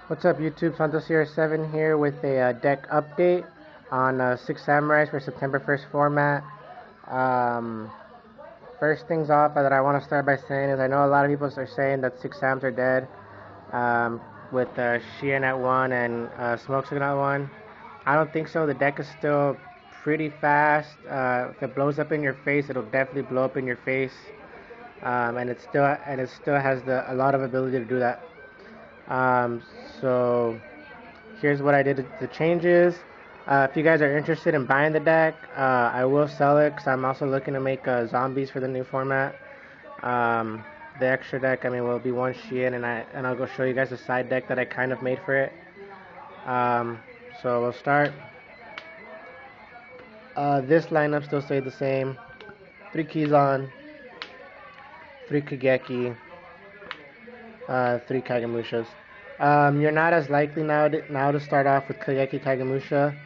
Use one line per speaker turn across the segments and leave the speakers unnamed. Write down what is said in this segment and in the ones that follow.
What's up, YouTube? SantosCR7 here with a deck update on Six Samurais for September 1st format. Um, First things off that I want to start by saying is I know a lot of people are saying that Six Sams are dead, um, with Sheehan at 1 and Smoke Signal at 1. I don't think so. The deck is still pretty fast. If it blows up in your face, it'll definitely blow up in your face, and it still has a lot of ability to do that. Um, so here's what I did. The changes. If you guys are interested in buying the deck, I will sell it because I'm also looking to make zombies for the new format. Um, the extra deck, will be one Sheehan, and I'll go show you guys the side deck that I kind of made for it. Um, so we'll start. This lineup still stayed the same. 3 Kizan, 3 Kageki, 3 Kagamushas. You're not as likely now to start off with Kageki Kagamusha.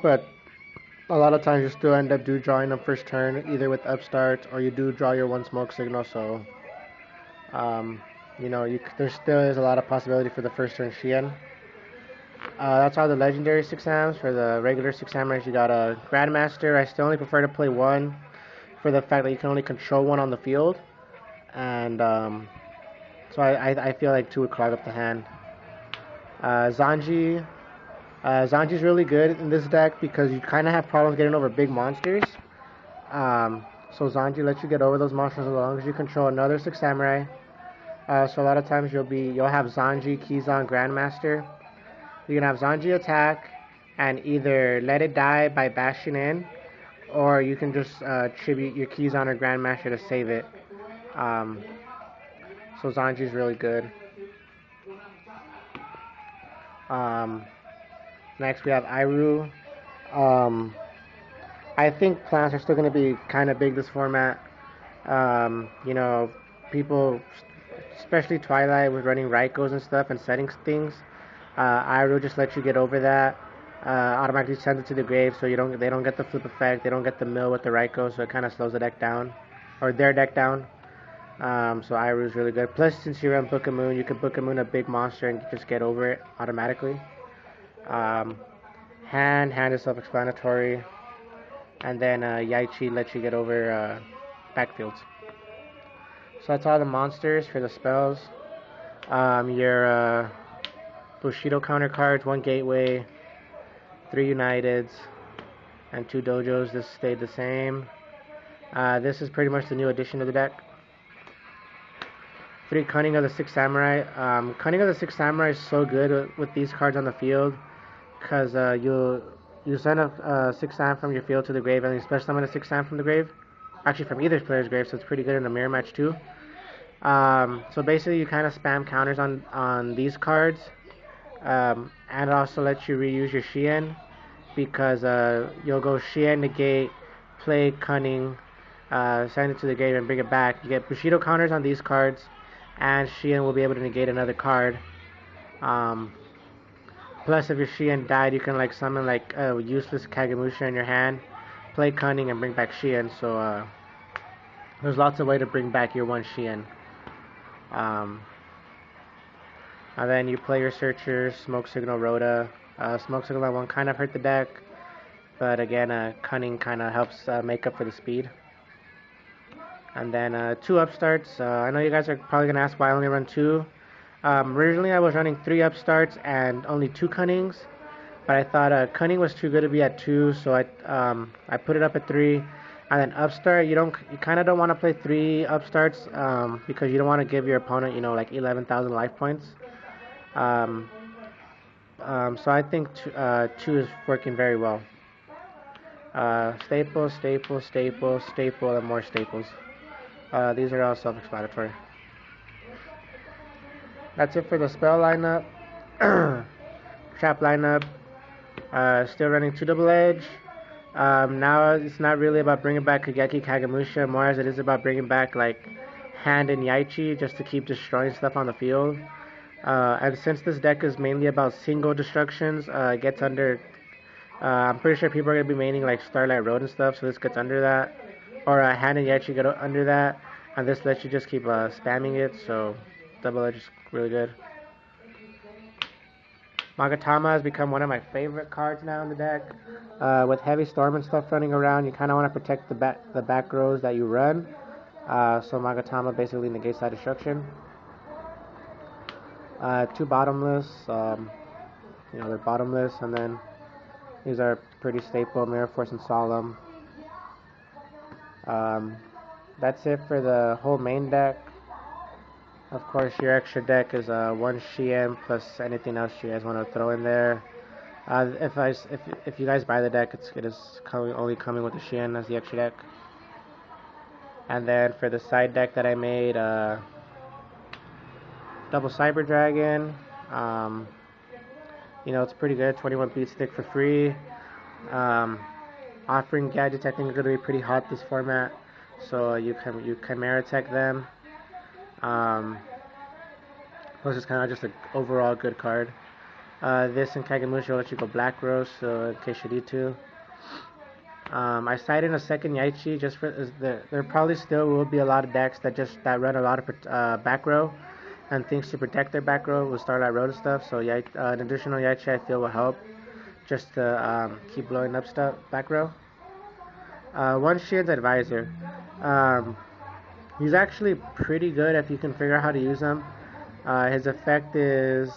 But a lot of times you still end up drawing them first turn, either with upstarts or you do draw your one smoke signal. So, um, there still is a lot of possibility for the first turn Sheehan. That's all the legendary 6 Sams. For the regular 6 Samurais, you got a Grandmaster. I still only prefer to play one for the fact that you can only control one on the field. And so I feel like 2 would clog up the hand. Zanji. Zanji's really good in this deck because you kind of have problems getting over big monsters. So Zanji lets you get over those monsters as long as you control another 6 Samurai. So a lot of times you'll have Zanji, Kizan, Grandmaster. You can have Zanji attack and either let it die by bashing in, or you can just tribute your Kizan or Grandmaster to save it. So Zanji's really good. Next we have Iru. I think plants are still going to be kind of big this format. People, especially Twilight, with running Raikos and stuff and setting things. Iru just lets you get over that. Automatically sends it to the grave, so they don't get the flip effect. They don't get the mill with the Raiko, so it kind of slows the deck down, or their deck down. So Iru is really good. Plus, since you run Book of Moon, you can Book of Moon a big monster and just get over it automatically. Hand is self-explanatory, and then Yaichi lets you get over backfields. So that's all the monsters for the spells. Your Bushido counter cards, 1 Gateway, 3 Uniteds, and 2 Dojos. This stayed the same. This is pretty much the new addition to the deck. 3 Cunning of the 6 Samurai. Cunning of the 6 Samurai is so good with these cards on the field, because you send a 6 Sam from your field to the grave, and you special summon a 6 Sam from the grave. Actually, from either player's grave, so it's pretty good in a mirror match too. So basically, you kind of spam counters on these cards, and it also lets you reuse your Sheehan, because you'll go Sheehan, negate, play Cunning, send it to the grave, and bring it back. You get Bushido counters on these cards, and Sheehan will be able to negate another card. Plus, if your Sheehan died, you can summon a useless Kagamusha in your hand, play Cunning, and bring back Sheehan. So there's lots of ways to bring back your one Sheehan. And then you play your Searchers, Smoke Signal, Rhoda. Smoke Signal 1 kind of hurt the deck, but again, Cunning kind of helps make up for the speed. And then 2 upstarts. I know you guys are probably going to ask why I only run 2. Originally I was running 3 upstarts and only 2 Cunnings, but I thought Cunning was too good to be at 2, so I put it up at 3. And then upstart, you kind of don't want to play 3 upstarts, because you don't want to give your opponent 11,000 life points. So I think 2 is working very well. Staple, staple, staple, staple, and more staples. These are all self-explanatory. That's it for the spell lineup. Trap lineup. Still running 2 double edge. Now it's not really about bringing back Kageki Kagamusha, more as it is about bringing back Hand and Yaichi, just to keep destroying stuff on the field. And since this deck is mainly about single destructions, it gets under. I'm pretty sure people are gonna be maining Starlight Road and stuff, so this gets under that. Or Hand and Yaichi get under that, and this lets you just keep spamming it. So double edge is really good. Magatama has become one of my favorite cards now in the deck. With Heavy Storm and stuff running around, you kind of want to protect the back rows that you run. So Magatama basically negates that destruction. 2 bottomless. They're bottomless, and then these are pretty staple: Mirror Force and Solemn. That's it for the whole main deck. Of course, your extra deck is 1 Shien plus anything else you guys want to throw in there. If you guys buy the deck, it is only coming with the Shien as the extra deck. And then for the side deck that I made, double Cyber Dragon. It's pretty good. 21 beat stick for free. Offering gadgets I think are going to be pretty hot this format. So you Chimera Tech them. Plus it's kind of just an overall good card. This and Kagemusha will let you go Black Rose, so in case you need to. I cited in a second Yaichi just for there probably still will be a lot of decks that run a lot of back row and things to protect their back row with Starlight Road and stuff. So an additional Yaichi I feel will help just to keep blowing up stuff back row. 1 Shien's Advisor. He's actually pretty good if you can figure out how to use him. His effect is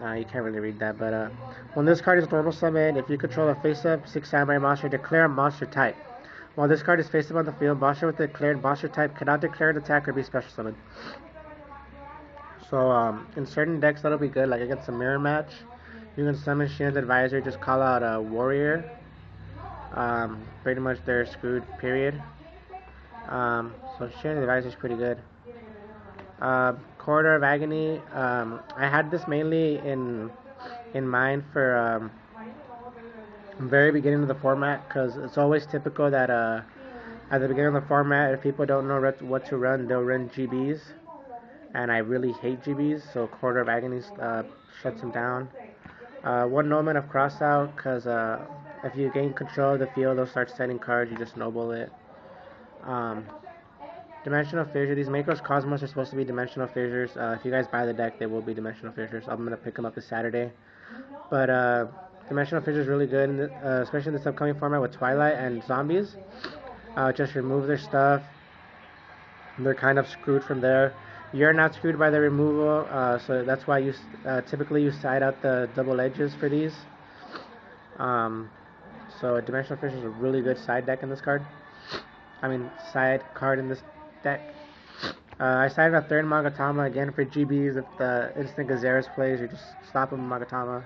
you can't really read that, but when this card is normal summon, if you control a face-up 6 samurai monster, declare a monster type. While this card is face-up on the field, monster with the declared monster type cannot declare an attack or be special summoned. So in certain decks that'll be good, like against a mirror match. You can summon Shien's Advisor, just call out a warrior. Pretty much they're screwed, period. So Shien's Advisor is pretty good. Corridor of Agony. I had this mainly in mind for very beginning of the format, because it's always typical that at the beginning of the format, if people don't know what to run, they'll run GBs, and I really hate GBs, so Corridor of Agony shuts them down. 1 Nomen of Crossout, because if you gain control of the field, they'll start setting cards, you just noble it. Dimensional Fissure. These Makos Cosmos are supposed to be Dimensional Fissures. If you guys buy the deck, they will be Dimensional Fissures. I'm going to pick them up this Saturday. But Dimensional Fissure is really good, especially in this upcoming format with Twilight and Zombies. Just remove their stuff. They're kind of screwed from there. You're not screwed by the removal, so that's why you typically you side out the double edges for these. So Dimensional Fissure is a really good side deck in this card. Side card in this deck. I sided a 3rd Magatama again for GBs. If the instant Gazeras plays, you just stop him with Magatama.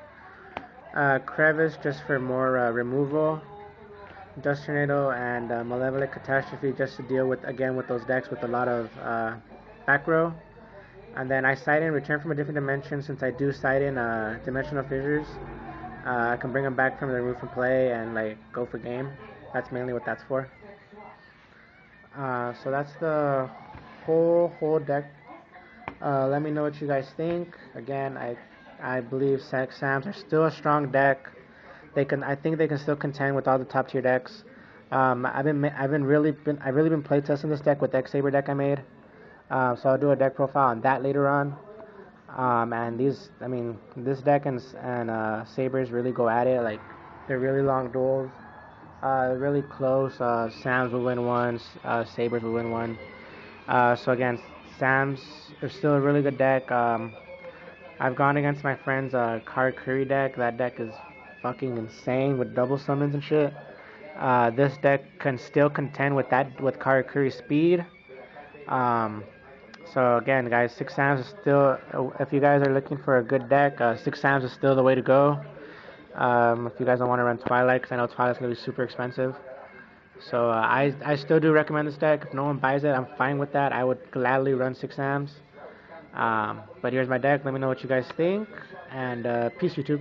Crevice just for more removal. Dust Tornado and Malevolent Catastrophe just to deal with those decks with a lot of back row. And then I side in Return from a Different Dimension. Since I do side in Dimensional Fissures, I can bring them back from the remove from play and go for game. That's mainly what that's for. So that's the whole deck. Let me know what you guys think. Again, I believe Sams are still a strong deck. I think they can still contend with all the top tier decks. I've really been playtesting this deck with the X-Saber deck I made. So I'll do a deck profile on that later on. And this deck and Sabers really go at it. They're really long duels. Really close. Sams will win one. Sabers will win one. So again, Sams are still a really good deck. I've gone against my friend's Karakuri deck. That deck is fucking insane with double summons and shit. This deck can still contend with Karakuri speed. So again, guys, 6 Sams is still. If you guys are looking for a good deck, 6 Sams is still the way to go. If you guys don't want to run Twilight, because I know Twilight's going to be super expensive. So I still do recommend this deck. If no one buys it, I'm fine with that. I would gladly run 6 Sams. But here's my deck. Let me know what you guys think. And peace, YouTube.